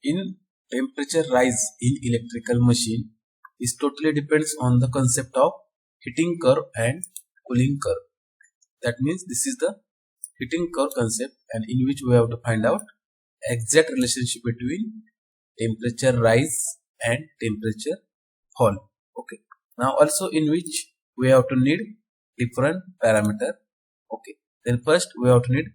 in temperature rise in electrical machine is totally depends on the concept of heating curve and cooling curve. That means this is the heating curve concept, and in which we have to find out exact relationship between temperature rise and temperature fall. Okay. Now also in which we have to need different parameter. Okay. Then first we have to need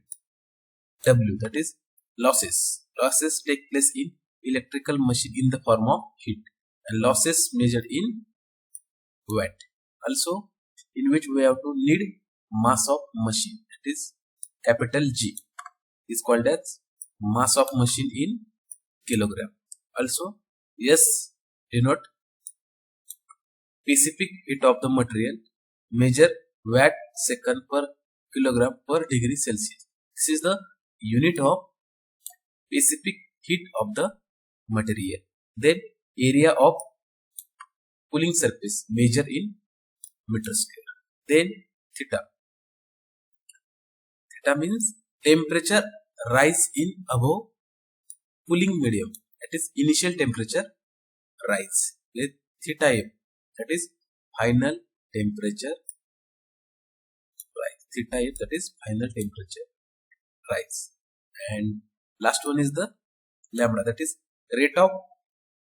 W, that is losses. Losses take place in electrical machine in the form of heat, and losses measured in watt. Also in which we have to need mass of machine, that is capital G is called as mass of machine in kilogram. Also S denote specific heat of the material, measure watt second per kilogram per degree Celsius. This is the unit of specific heat of the material. Then area of cooling surface, measure in meter square. Then theta. Theta means temperature rise in above cooling medium, that is initial temperature rise. Then theta F, that is final temperature rise. Theta F, that is final temperature rise. And last one is the lambda, that is rate of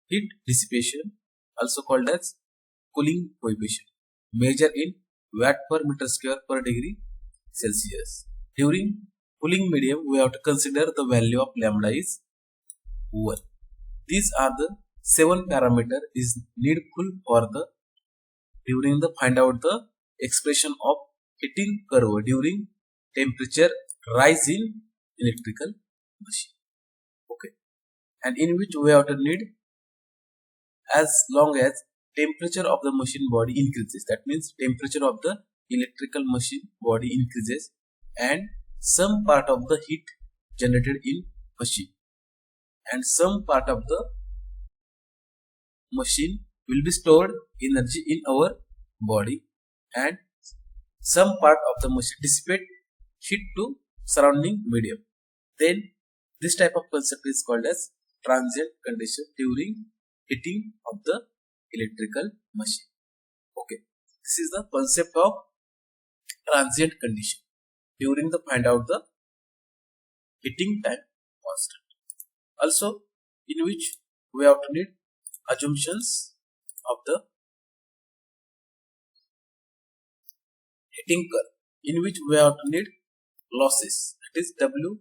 heat dissipation, also called as cooling coefficient, measure in watt per meter square per degree Celsius. During cooling medium, we have to consider the value of lambda is 1. These are the 7 parameter is needful for the during the find out the expression of heating curve during temperature rise in electrical machine. Okay, and in which we have to need as long as temperature of the machine body increases, that means temperature of the electrical machine body increases and some part of the heat generated in machine and some part of the machine will be stored energy in our body and some part of the machine dissipate heat to surrounding medium. Then this type of concept is called as transient condition during heating of the electrical machine. Okay, this is the concept of transient condition during the find out the heating time constant. Also in which we have to need assumptions of the heating curve, in which we have to need losses, that is W,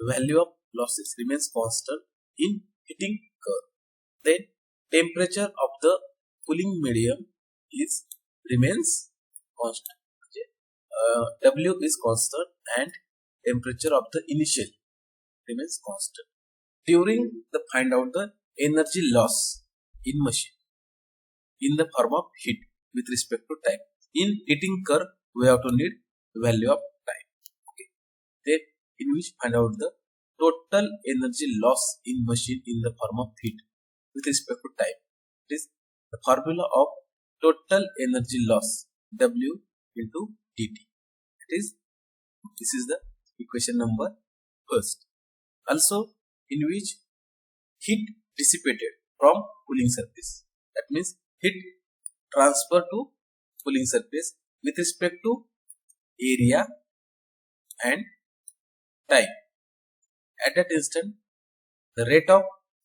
value of losses remains constant in heating curve. Then temperature of the cooling medium is remains constant. W is constant and temperature of the initial remains constant. During the find out the energy loss in machine in the form of heat with respect to time. In heating curve we have to need value of time. Okay, then in which find out the total energy loss in machine in the form of heat with respect to time. It is the formula of total energy loss, W into dt. This is the equation number first. Also in which heat dissipated from cooling surface, that means heat transfer to cooling surface with respect to area and time. At that instant the rate of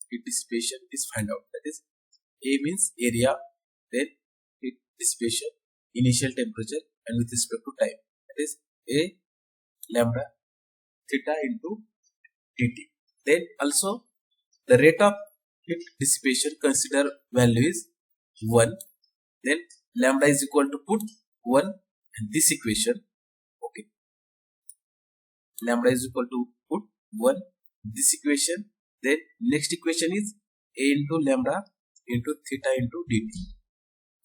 heat dissipation is find out, that is A means area, then heat dissipation, initial temperature and with respect to time, that is A lambda theta into dt. Then also the rate of heat dissipation consider value is 1, then lambda is equal to put 1 in this equation. Okay, lambda is equal to put 1 in this equation. Then next equation is A into lambda into theta into dt.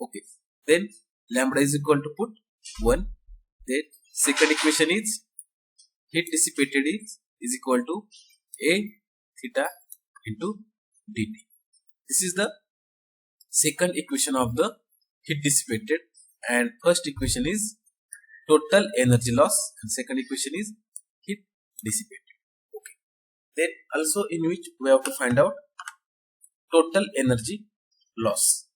Okay, then lambda is equal to put 1. Then second equation is heat dissipated is equal to A theta into dt. This is the second equation of the heat dissipated, and first equation is total energy loss and second equation is heat dissipated. Okay, Then also in which we have to find out total energy loss.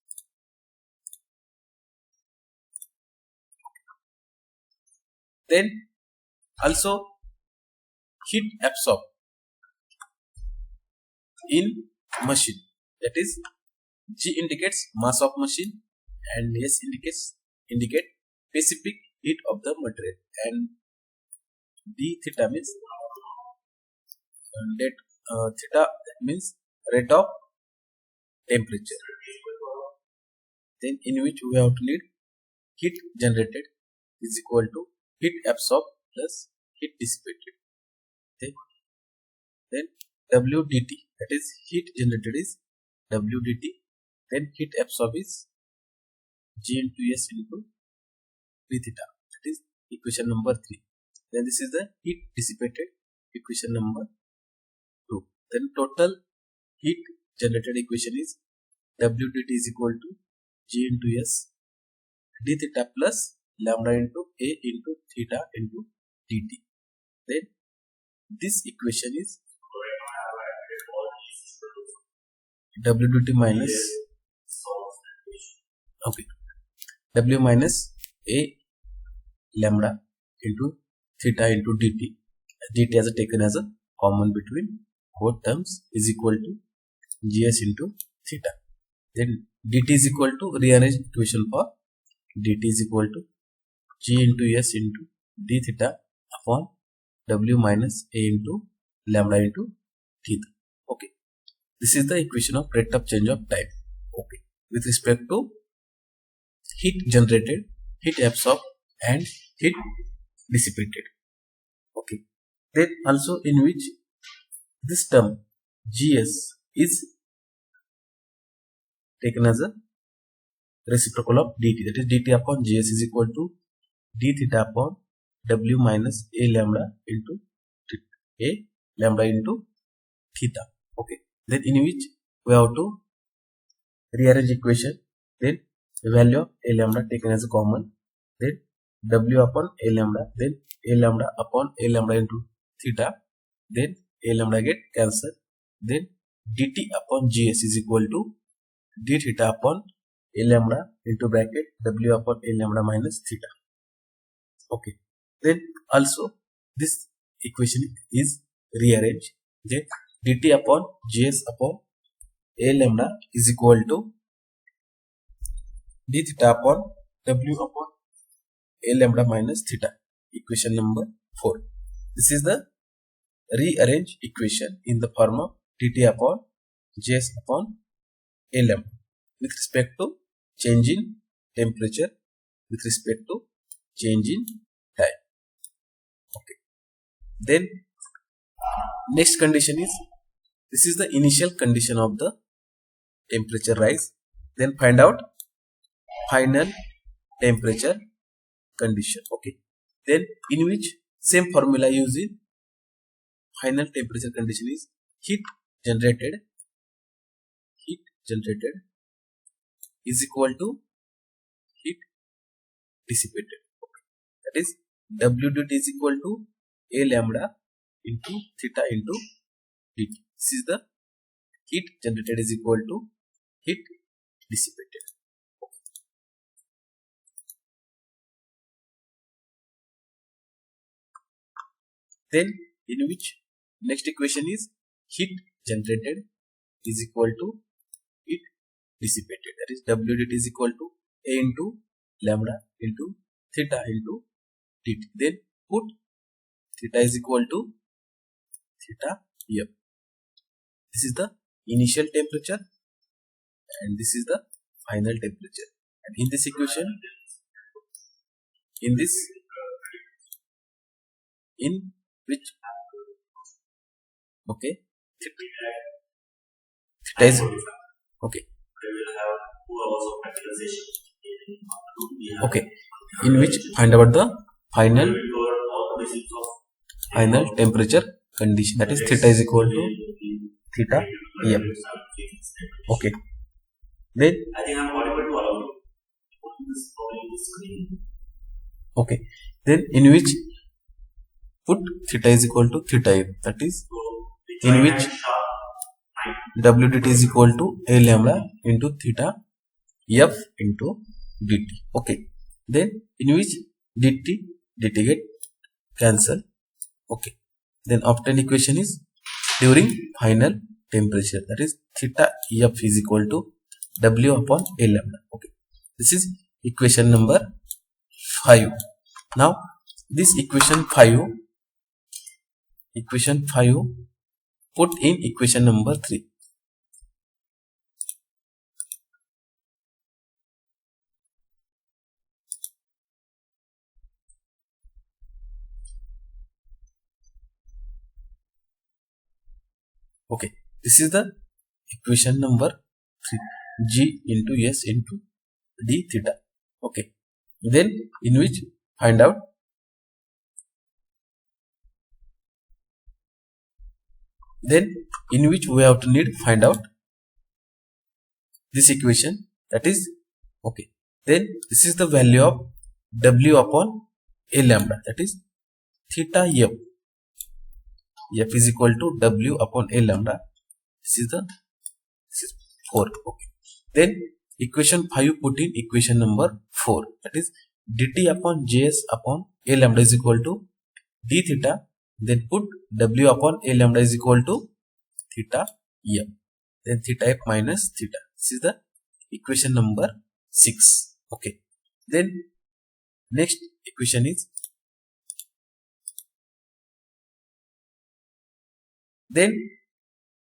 Then also heat absorbed in machine, that is G indicates mass of machine and S indicate specific heat of the material, and D theta means theta means rate of temperature. Then in which we have to need heat generated is equal to heat absorbed plus heat dissipated. Then WdT, that is heat generated, is WdT. Then heat absorbed is G into S into d theta, that is equation number 3. Then this is the heat dissipated, equation number 2. Then total heat generated equation is WdT is equal to G into S d theta plus lambda into A into theta into dt. Then this equation is WdT minus W minus A lambda into theta into dt. Dt as taken as a common between both terms is equal to Gs into theta. Then dt is equal to rearrange equation for dt is equal to G into S into d theta upon W minus A into lambda into theta. Okay, this is the equation of rate of change of time. Okay, with respect to heat generated, heat absorbed and heat dissipated. Okay, then also in which this term Gs is taken as a reciprocal of dt, that is dt upon Gs is equal to d theta upon W minus A lambda into theta. Okay, then in which we have to rearrange equation. Then the value of A lambda taken as a common, then W upon A lambda, then A lambda upon A lambda into theta, then A lambda get cancelled, then dt upon Gs is equal to d theta upon A lambda into bracket W upon A lambda minus theta. Okay, then also this equation is rearranged. Then dt upon Gs upon A lambda is equal to d theta upon W upon A lambda minus theta, equation number 4. This is the rearranged equation in the form of dt upon Gs upon A lambda with respect to change in temperature, with respect to change in time. Okay, then next condition is, this is the initial condition of the temperature rise. Then find out final temperature condition. Okay, then in which same formula used in final temperature condition is heat generated is equal to heat dissipated. Okay, that is WdT is equal to A lambda into theta into dt. This is the heat generated is equal to heat dissipated. Okay. Then in which next equation is heat generated is equal to heat dissipated, that is WdT is equal to A into lambda into theta into dt. Then put theta is equal to theta here. This is the initial temperature and this is the final temperature, and in this equation, in which okay theta is okay in which find out the final temperature condition, that is theta is equal to theta m. Okay, then okay, then in which put theta is equal to theta m, that is in which w dt is equal to a lambda into theta f into dt. Okay, then in which dt get cancel. Okay, then obtained equation is during final temperature, that is theta f is equal to w upon a lambda. Okay, this is equation number 5. Now this equation 5 put in equation number 3. Okay, this is the equation number 3, g into s into d theta. Okay, then in which find out we have to find out this equation, that is okay, then this is the value of w upon a lambda, that is theta f is equal to w upon a lambda. This is 4. Okay, then equation 5 put in equation number 4, that is dt upon js upon a lambda is equal to d theta, then put w upon a lambda is equal to theta f, then theta f minus theta. This is the equation number 6. Okay, then next equation is, then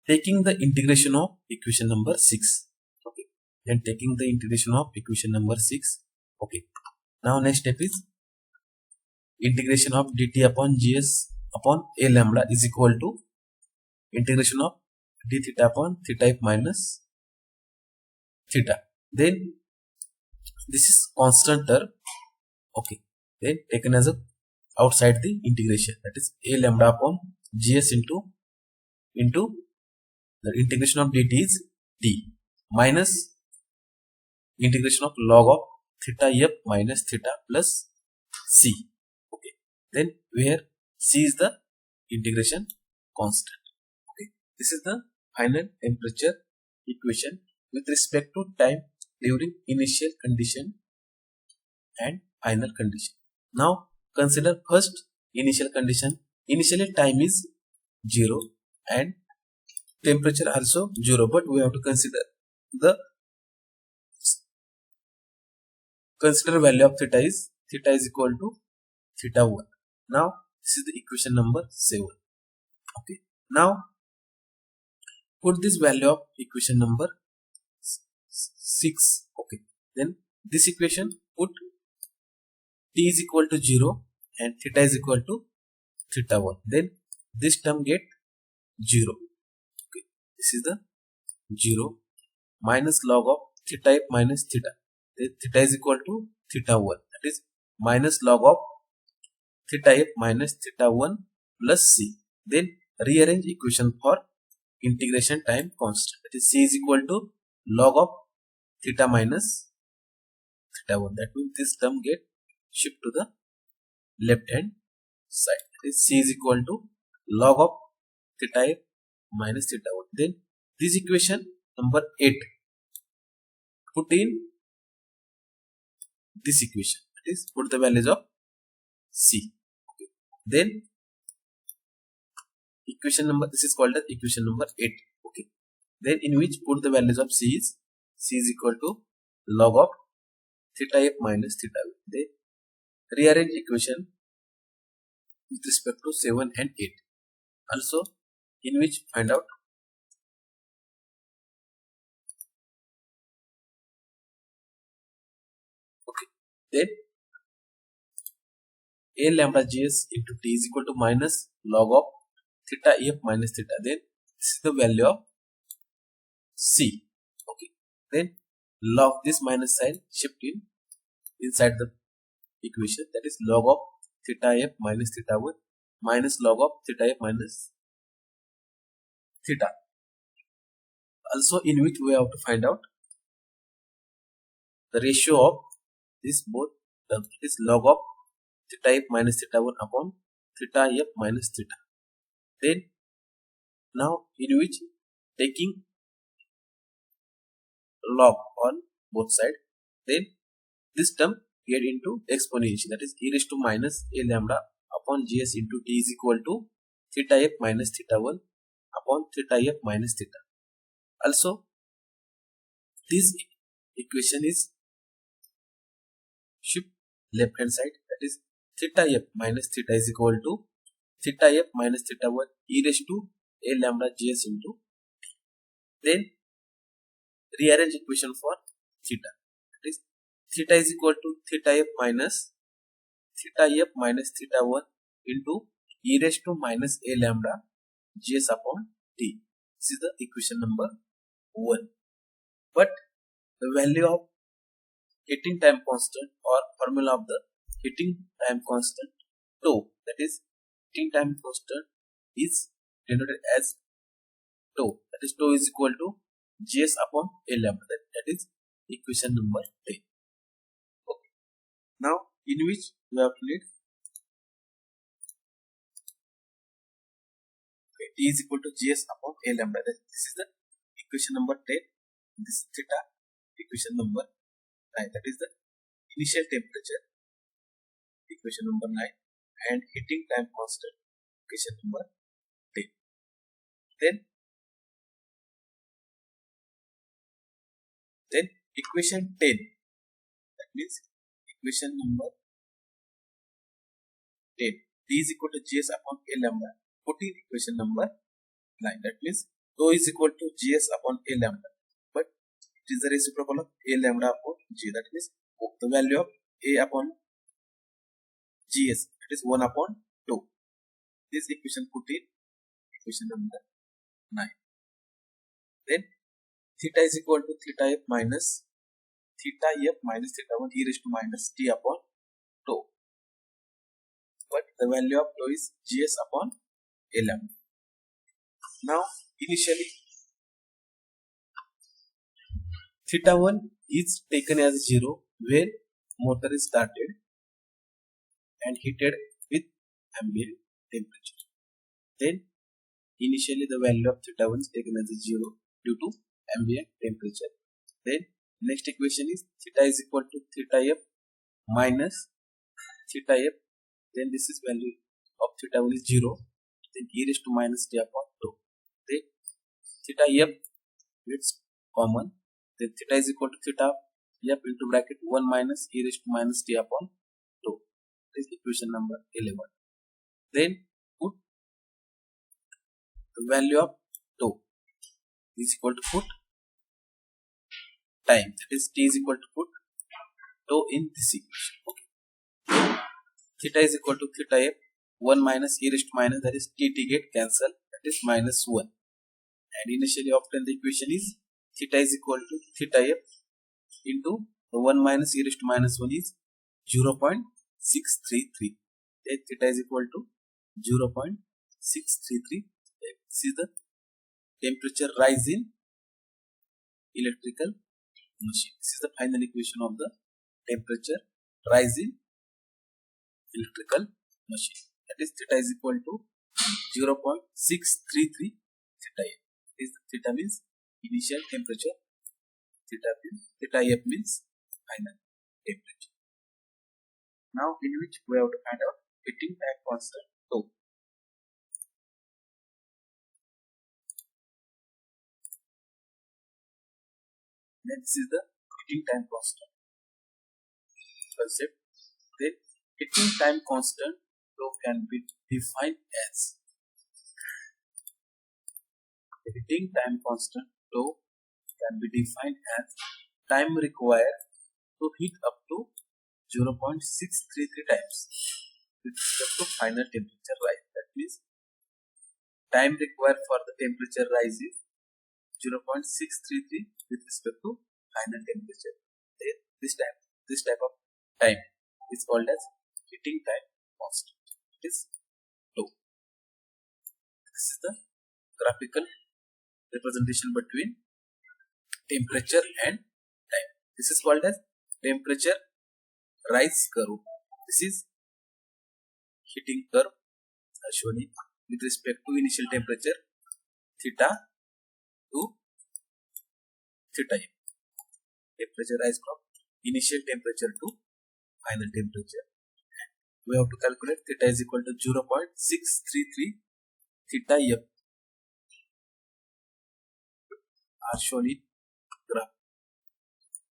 taking the integration of equation number 6. Okay, then taking the integration of equation number 6. Okay, now next step is integration of dt upon gs upon a lambda is equal to integration of d theta upon theta f minus theta. Then this is constant term. Okay, then taken as a outside the integration, that is a lambda upon gs into the integration of dt is d minus integration of log of theta f minus theta plus c. Okay, then where c is the integration constant. Okay, this is the final temperature equation with respect to time during initial condition and final condition. Now consider first initial condition. Initially time is 0 and temperature also 0, but we have to consider value of theta is equal to theta 1. Now this is the equation number 7. Okay, now put this value of equation number 6. Okay, then this equation put t is equal to 0 and theta is equal to theta 1, then this term get 0. Okay, this is the 0 minus log of theta f minus theta, then theta is equal to theta 1, that is minus log of theta f minus theta 1 plus c. Then rearrange equation for integration time constant, that is c is equal to log of theta minus theta 1, that means this term get shift to the left hand side, that is c is equal to log of theta f minus theta 1. Then this equation number 8 put in this equation, that is put the values of c. Okay, then equation number, this is called as equation number 8. Okay, then in which put the values of c is equal to log of theta f minus theta 1. Then rearrange equation with respect to 7 and 8 also, in which find out then a lambda gs into t is equal to minus log of theta f minus theta, then this is the value of c. Okay, then log this minus sign shift inside the equation, that is log of theta f minus theta 1 minus log of theta f minus theta, also in which we have to find out the ratio of this both terms, that is log of theta f minus theta 1 upon theta f minus theta. Then Now in which taking log on both sides, then this term get into exponential, that is e raised to minus a lambda upon gs into t is equal to theta f minus theta 1 upon theta f minus theta. Also this equation is shift left hand side, that is theta f minus theta is equal to theta f minus theta 1 e raised to a lambda gs into t. Then rearrange equation for theta, that is theta is equal to theta f minus theta 1 into e raised to minus a lambda gs upon t. This is the equation number 1. But the value of heating time constant or formula of the heating time constant tau, that is heating time constant is denoted as tau, that is tau is equal to gs upon a lambda, that is equation number 10. Okay. Now in which we have to need t is equal to gs upon a lambda, this is the equation number 10. This is theta, equation number 9, that is the initial temperature, equation number 9, and heating time constant, equation number 10. Then equation 10, that means equation number 10, t is equal to gs upon a lambda, put in equation number 9, that means tau is equal to gs upon a lambda, but it is the reciprocal of a lambda upon g, that means the value of a upon gs, it is 1 upon 2. This equation put in equation number 9. Then theta is equal to theta f minus theta 1 e raised to minus t upon tau, but the value of tau is gs upon a lambda. Now initially theta 1 is taken as 0 when motor is started and heated with ambient temperature. Then initially the value of theta 1 is taken as 0 due to ambient temperature. Then next equation is theta is equal to theta f minus theta f, then this is value of theta 1 is 0, then e raised to minus t upon tau. Then theta f it's common, then theta is equal to theta f into bracket 1 minus e raised to minus t upon tau. This is equation number 11. Then put the value of tau is equal to put time, that is t is equal to put tau in this equation. Okay. Theta is equal to theta f 1 minus e raised to minus, that is t get cancel, that is minus 1, and initially obtain the equation is theta is equal to theta f into the 1 minus e raised to minus 1 is 0.633, then theta is equal to 0.633. This is the temperature rise in electrical machine. This is the final equation of the temperature rise in electrical machine, that is theta is equal to 0.633 theta f. This theta means initial temperature, theta f means final temperature. Now in which we have to find out heating time constant tau. Then this is the heating time constant concept. Then heating time constant tau can be defined as heating time constant tau can be defined as time required to heat up to 0.633 times with respect to final temperature rise. That means time required for the temperature rise is 0.633 with respect to final temperature. Then this type of time is called as heating time constant. It is tau. This is the graphical representation between temperature and time. This is called as temperature rise curve. This is heating curve shown with respect to initial temperature theta to theta m. Temperature rise from initial temperature to final temperature. And we have to calculate theta is equal to 0.633 theta m are shown in graph.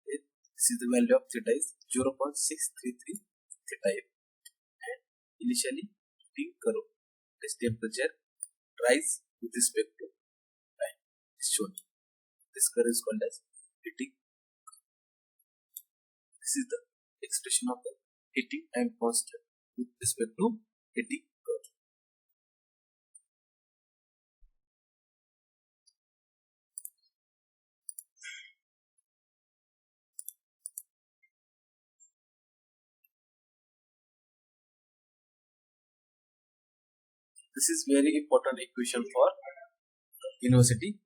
This is the value of theta is 0.633 theta m. And initially heating curve, this temperature rise with respect to time is shown. This curve is called as heating. This is the expression of the heating time constant with respect to heating curve. This is very important equation for university